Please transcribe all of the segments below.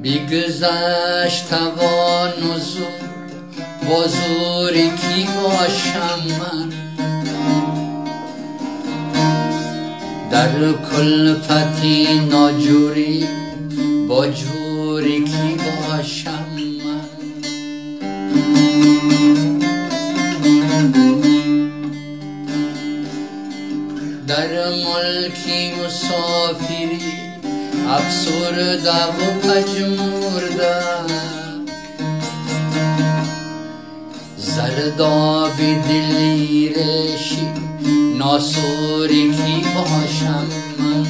بیگذشت توان و زور، با زور کی باشم من؟ در کلفتی ناجوری، با جوری کی باشم من؟ در ملکی مسافری، افسرده و پژمرده، زردابی دلیرشی، ناسوری کی باشم من؟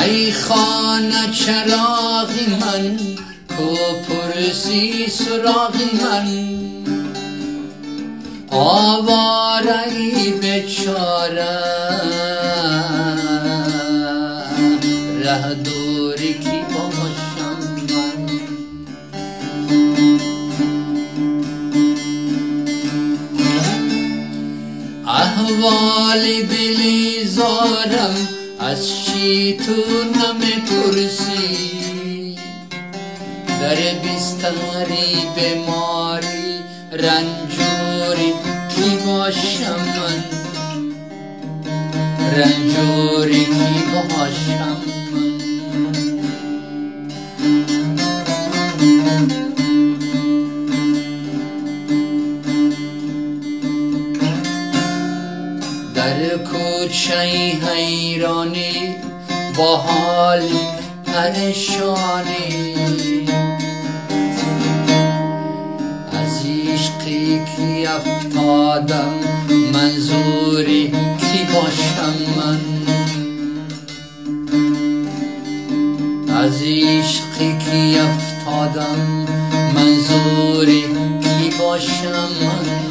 ای خانه چراغی من، کو پرسی سراغی من؟ آواره ای بیچاره، ره دوری کی باشم من؟ احوالی بلیزارم، از چی تو نمیپرسی؟ در بستری بیماری، رنجوری کی باشم من؟ رنجوری کی باشم من؟ در کوچه حیرانی، با حالی پریشانی، از عشقی کی افتادم، منظوری کی باشم من؟ از عشقی کی افتادم، منظوری کی باشم من؟